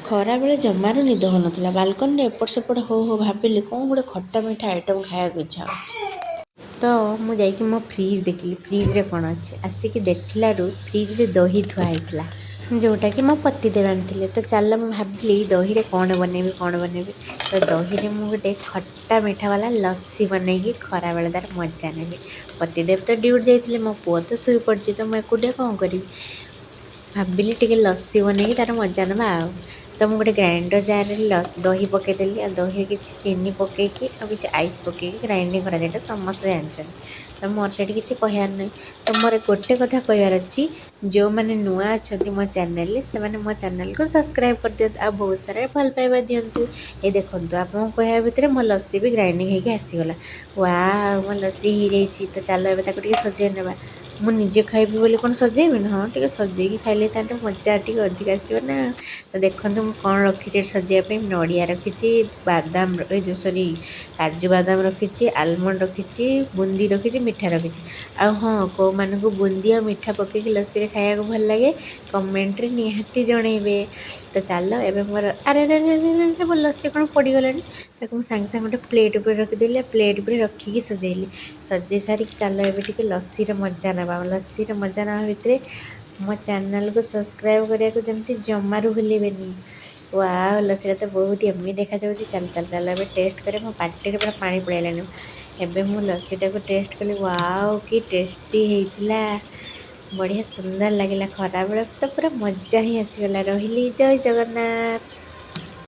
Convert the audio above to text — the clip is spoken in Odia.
ଖରା ବେଳେ ଜମାରୁ ନିଦ ହେଉନଥିଲା। ବାଲକନିରେ ଏପଟ ସେପଟ ହଉ ହଉ ଭାବିଲି କ'ଣ ଗୋଟେ ଖଟା ମିଠା ଆଇଟମ୍ ଖାଇବାକୁ ଇଚ୍ଛା ହେଉଛି। ତ ମୁଁ ଯାଇକି ମୋ ଫ୍ରିଜ୍ ଦେଖିଲି ଫ୍ରିଜ୍ରେ କ'ଣ ଅଛି। ଆସିକି ଦେଖିଲାରୁ ଫ୍ରିଜ୍ରେ ଦହି ଥୁଆ ହେଇଥିଲା, ଯେଉଁଟାକି ମୋ ପତିଦେବ ଆଣିଥିଲେ। ତ ଚାଲ ମୁଁ ଭାବିଲି ଦହିରେ କ'ଣ ବନେଇବି। ତ ଦହିରେ ମୁଁ ଗୋଟେ ଖଟା ମିଠା ବାଲା ଲସି ବନେଇକି ଖରାବେଳେ ତାର ମଜା ନେବି। ପତିଦେବ ତ ଡ୍ୟୁଟି ଯାଇଥିଲେ, ମୋ ପୁଅ ତ ଶୋଇପଡ଼ିଛି, ତ ମୁଁ ଏକୁଟିଆ କ'ଣ କରିବି। ଭାବିଲି ଟିକେ ଲସି ବନେଇକି ତାର ମଜା ନେବା ଆଉ। ତ ମୁଁ ଗୋଟେ ଗ୍ରାଇଣ୍ଡର ଜାରରେ ଦହି ପକାଇଦେଲି। ଆଉ ଦହିରେ କିଛି ଚିନି ପକାଇକି ଆଉ କିଛି ଆଇସ୍ ପକାଇକି ଗ୍ରାଇଣ୍ଡିଙ୍ଗ କରାଯାଏ, ଏଇଟା ସମସ୍ତେ ଜାଣିଛନ୍ତି। ତ ମୋର ସେଇଠି କିଛି କହିବାର ନାହିଁ। ତ ମୋର ଗୋଟେ କଥା କହିବାର ଅଛି, ଯେଉଁମାନେ ନୂଆ ଅଛନ୍ତି ମୋ ଚ୍ୟାନେଲରେ ସେମାନେ ମୋ ଚ୍ୟାନେଲକୁ ସବସ୍କ୍ରାଇବ୍ କରିଦିଅନ୍ତୁ, ଆଉ ବହୁତ ସାରା ଭଲ ପାଇବା ଦିଅନ୍ତୁ। ଏ ଦେଖନ୍ତୁ, ଆପଣଙ୍କ କହିବା ଭିତରେ ମୋ ଲସି ବି ଗ୍ରାଇଣ୍ଡିଙ୍ଗ ହେଇକି ଆସିଗଲା। ୱାଓ, ମୋ ଲସି ହେଇଯାଇଛି। ତ ଚାଲ ଏବେ ତାକୁ ଟିକେ ସଜେଇ ନେବା। ମୁଁ ନିଜେ ଖାଇବି ବୋଲି କ'ଣ ସଜେଇବିନି? ହଁ, ଟିକେ ସଜେଇକି ଖାଇଲେ ତାର ମଜା ଟିକେ ଅଧିକ ଆସିବ ନା। ତ ଦେଖନ୍ତୁ ମୁଁ କ'ଣ ରଖିଛି ଏଠି ସଜେଇବା ପାଇଁ। ନଡ଼ିଆ ରଖିଛି, ବାଦାମ କାଜୁ ବାଦାମ ରଖିଛି, ଆଲମଣ୍ଡ ରଖିଛି, ବୁନ୍ଦି ରଖିଛି, ମିଠା ରଖିଛି। ଆଉ ହଁ, କେଉଁମାନଙ୍କୁ ବୁନ୍ଦି ଆଉ ମିଠା ପକାଇକି ଲସିରେ ଖାଇବାକୁ ଭଲ ଲାଗେ କମେଣ୍ଟରେ ନିହାତି ଜଣେଇବେ। ତ ଚାଲ ଏବେ ମୋର ଆରେ ମୋ ଲସି କ'ଣ ପଡ଼ିଗଲାଣି। ତାକୁ ମୁଁ ସାଙ୍ଗେ ସାଙ୍ଗେ ଗୋଟେ ପ୍ଲେଟ୍ ଉପରେ ରଖିଦେଲି। ଆଉ ପ୍ଲେଟ୍ ଉପରେ ରଖିକି ସଜେଇଲି। ସଜେଇ ସାରିକି ଚାଲ ଏବେ ଟିକେ ଲସିର ମଜା ନେବା। ଲସିର ମଜା ନେବା ଭିତରେ ମୋ ଚ୍ୟାନେଲକୁ ସବସ୍କ୍ରାଇବ୍ କରିବାକୁ ଯେମିତି ଜମାରୁ ଭୁଲିବେନି। ୱାଓ, ଲସିଟା ତ ବହୁତ ୟମ୍ମି ଦେଖାଯାଉଛି। ଚାଲ ଏବେ ଟେଷ୍ଟ କରିବା। ମୋ ପାଟିରେ ପୁରା ପାଣି ପଳେଇଲାଣି। ଏବେ ମୁଁ ଲସିଟାକୁ ଟେଷ୍ଟ କଲି। ୱାଓ, କି ଟେଷ୍ଟି ହେଇଥିଲା, ବଢ଼ିଆ ସୁନ୍ଦର ଲାଗିଲା। ଖରାବେଳେ ତ ପୁରା ମଜା ହିଁ ଆସିଗଲା। ରହିଲି, ଜୟ ଜଗନ୍ନାଥ।